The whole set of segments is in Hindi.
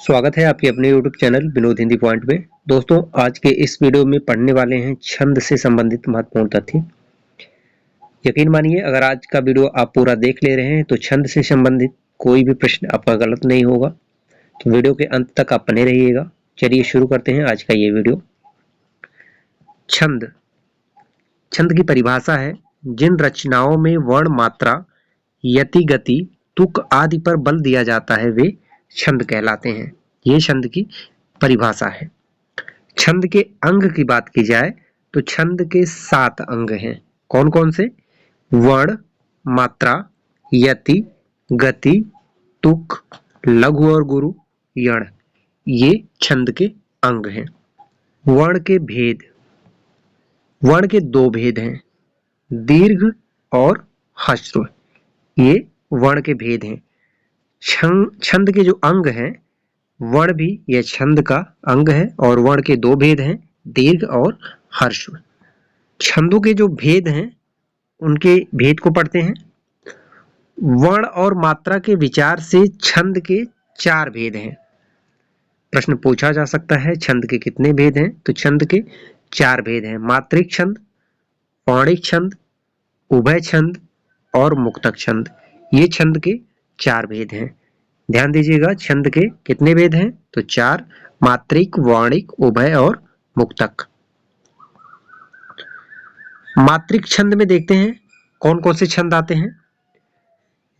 स्वागत है आपके अपने YouTube channel Vinod Hindi point में। दोस्तों, आज के इस वीडियो में पढ़ने वाले हैं छंद से संबंधित महत्वपूर्ण तथ्य। यकीन मानिए, अगर आज का वीडियो आप पूरा देख ले रहे हैं तो छंद से संबंधित कोई भी प्रश्न आपका गलत नहीं होगा। तो वीडियो के अंत तक आप बने रहिएगा। चलिए शुरू करते हैं आज का ये वीडियो। छंद। छंद की परिभाषा है जिन रचनाओं में वर्ण, मात्रा, यति, गति, तुक आदि पर बल दिया जाता है वे छंद कहलाते हैं। ये छंद की परिभाषा है। छंद के अंग की बात की जाए तो छंद के 7 अंग हैं। कौन कौन से? वर्ण, मात्रा, यति, गति, तुक, लघु और गुरु, यण। ये छंद के अंग हैं। वर्ण के भेद। वर्ण के 2 भेद हैं, दीर्घ और ह्रस्व। ये वर्ण के भेद हैं। छंद के जो अंग हैं, वर्ण भी यह छंद का अंग है और वर्ण के 2 भेद हैं, दीर्घ और ह्रस्व। छंदों के जो भेद हैं उनके भेद को पढ़ते हैं। वर्ण और मात्रा के विचार से छंद के 4 भेद हैं। प्रश्न पूछा जा सकता है छंद के कितने भेद हैं? तो छंद के 4 भेद हैं। मात्रिक छंद, पौणिक छंद, उभय छंद और मुक्तक छंद। ये छंद के 4 भेद हैं। ध्यान दीजिएगा, छंद के कितने भेद हैं? तो 4। मात्रिक, वर्णिक, उभय और मुक्तक। मात्रिक छंद में देखते हैं कौन कौन से छंद आते हैं।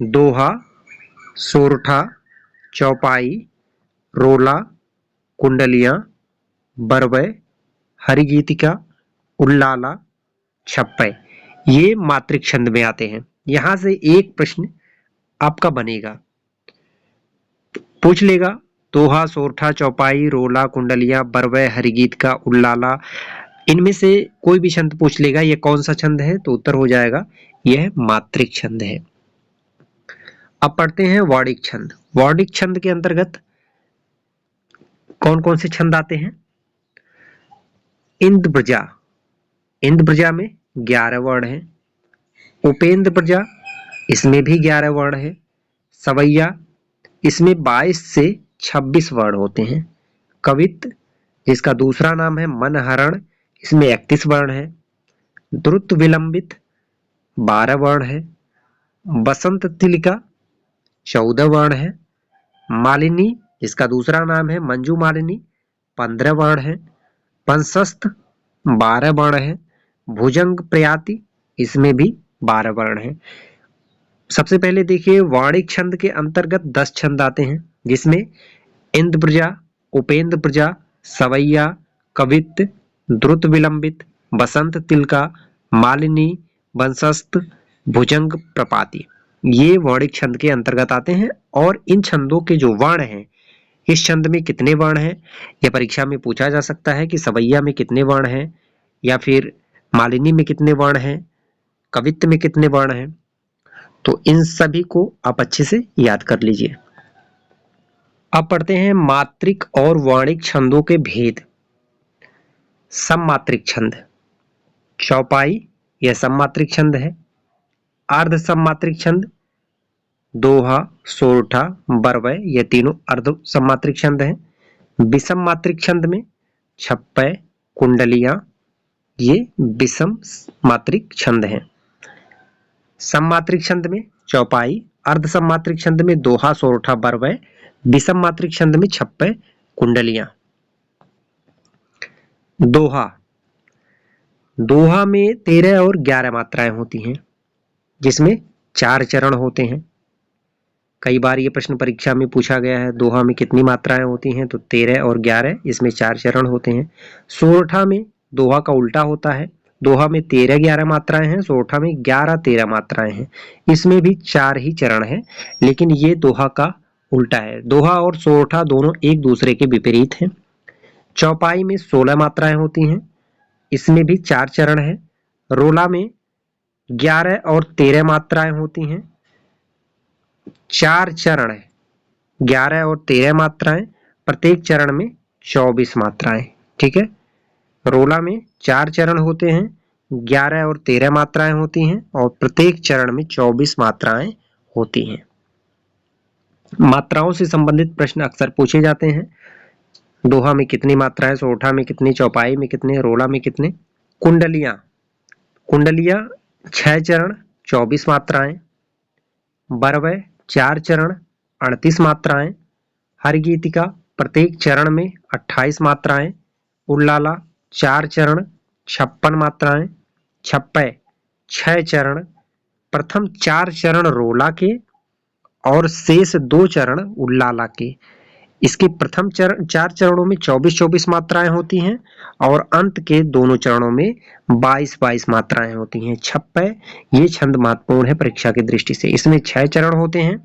दोहा, सोरठा, चौपाई, रोला, कुंडलियां, बरवय, हरिगीतिका, उल्लाला, छप्पय। ये मात्रिक छंद में आते हैं। यहां से एक प्रश्न आपका बनेगा, पूछ लेगा दोहा, सोरठा, चौपाई, रोला, कुंडलियां, बरवय, हरिगीतिका, उल्लाला, इनमें से कोई भी छंद पूछ लेगा यह कौन सा छंद है, तो उत्तर हो जाएगा यह मात्रिक छंद है। अब पढ़ते हैं वर्णिक छंद। वर्णिक छंद के अंतर्गत कौन कौन से छंद आते हैं? इंद्र प्रजा। इंद्र प्रजा में 11 वर्ण हैं। उपेंद्र प्रजा, इसमें भी 11 वर्ण है। सवैया, इसमें 22 से 26 वर्ण होते हैं। कवित्त, जिसका दूसरा नाम है मनहरण, इसमें 31 वर्ण है। द्रुत विलंबित 12 वर्ण है। बसंत तिलिका 14 वर्ण है। मालिनी, जिसका दूसरा नाम है मंजू मालिनी, 15 वर्ण है। पंसस्थ 12 वर्ण है। भुजंग प्रयाति, इसमें भी 12 वर्ण है। सबसे पहले देखिए, वर्णिक छंद के अंतर्गत 10 छंद आते हैं, जिसमें इंद्र प्रजा, उपेंद्र प्रजा, सवैया, कवित्त, द्रुत विलंबित, बसंत तिलका, मालिनी, वंशस्थ, भुजंग प्रपाति, ये वर्णिक छंद के अंतर्गत आते हैं। और इन छंदों के जो वर्ण हैं, इस छंद में कितने वर्ण हैं, यह परीक्षा में पूछा जा सकता है कि सवैया में कितने वर्ण हैं, या फिर मालिनी में कितने वर्ण हैं, कवित्त में कितने वर्ण हैं। तो इन सभी को आप अच्छे से याद कर लीजिए। अब पढ़ते हैं मात्रिक और वर्णिक छंदों के भेद। सममात्रिक छंद। चौपाई, यह सममात्रिक छंद है। अर्ध सममात्रिक छंद, दोहा, सोरठा, बरवय, ये तीनों अर्ध सममात्रिक छंद हैं। विषम मात्रिक छंद में छप्पय, कुंडलियां, ये विषम मात्रिक छंद हैं। सममात्रिक छंद में चौपाई, अर्ध सममात्रिक छंद में दोहा, सोरठा, बरवय, विषम मात्रिक छंद में छप्पय, कुंडलियां। दोहा। दोहा में 13 और 11 मात्राएं होती हैं, जिसमें 4 चरण होते हैं। कई बार ये प्रश्न परीक्षा में पूछा गया है, दोहा में कितनी मात्राएं होती हैं? तो 13 और 11, इसमें 4 चरण होते हैं। सोरठा में दोहा का उल्टा होता है। दोहा में 13-11 मात्राएं हैं, सोरठा में 11-13 मात्राएं हैं। इसमें भी 4 ही चरण हैं, लेकिन ये दोहा का उल्टा है। दोहा और सोरठा दोनों एक दूसरे के विपरीत हैं। चौपाई में 16 मात्राएं होती हैं, इसमें भी 4 चरण हैं। रोला में 11 और 13 मात्राएं होती हैं, 4 चरण है, 11 और 13 मात्राएं, प्रत्येक चरण में 24 मात्राएं। ठीक है, रोला में 4 चरण होते हैं, 11 और 13 मात्राएं होती हैं और प्रत्येक चरण में 24 मात्राएं होती हैं। मात्राओं से संबंधित प्रश्न अक्सर पूछे जाते हैं। दोहा में कितनी मात्राएं, सोरठा में कितनी, चौपाई में कितने, रोला में कितने। कुंडलियां, कुंडलियां 6 चरण 24 मात्राएं, बरवय 4 चरण 38 मात्राएं, हरिगीतिका प्रत्येक चरण में 28 मात्राएं, उल्लाला 4 चरण 56 मात्राएं, छप्पय 6 चरण, प्रथम 4 चरण रोला के और शेष 2 चरण उल्लाला के। इसके प्रथम 4 चरणों में 24-24 मात्राएं होती हैं और अंत के दोनों चरणों में 22-22 मात्राएं होती हैं। छप्पय, ये छंद महत्वपूर्ण है परीक्षा की दृष्टि से। इसमें 6 चरण होते हैं,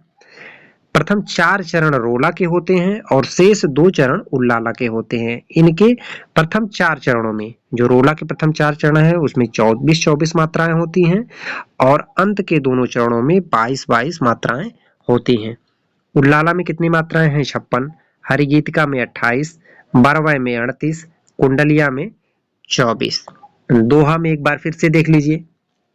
प्रथम 4 चरण रोला के होते हैं और शेष 2 चरण उल्लाला के होते हैं। इनके प्रथम 4 चरणों में, जो रोला के प्रथम 4 चरण है उसमें 24-24 मात्राएं होती हैं और अंत के दोनों चरणों में 22-22 मात्राएं होती हैं। उल्लाला में कितनी मात्राएं हैं? 56, हरिगीतिका में 28, बरवय में 38, कुंडलिया में 24। दोहा में एक बार फिर से देख लीजिए,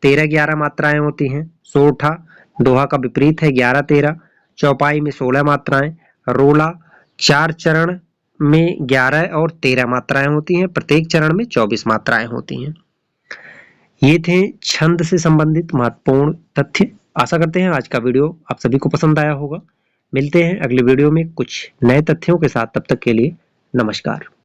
13-11 मात्राएं होती हैं। सोरठा दोहा का विपरीत है, 11-13। चौपाई में 16 मात्राएं। रोला 4 चरण में 11 और 13 मात्राएं होती हैं, प्रत्येक चरण में 24 मात्राएं होती हैं। ये थे छंद से संबंधित महत्वपूर्ण तथ्य। आशा करते हैं आज का वीडियो आप सभी को पसंद आया होगा। मिलते हैं अगले वीडियो में कुछ नए तथ्यों के साथ, तब तक के लिए नमस्कार।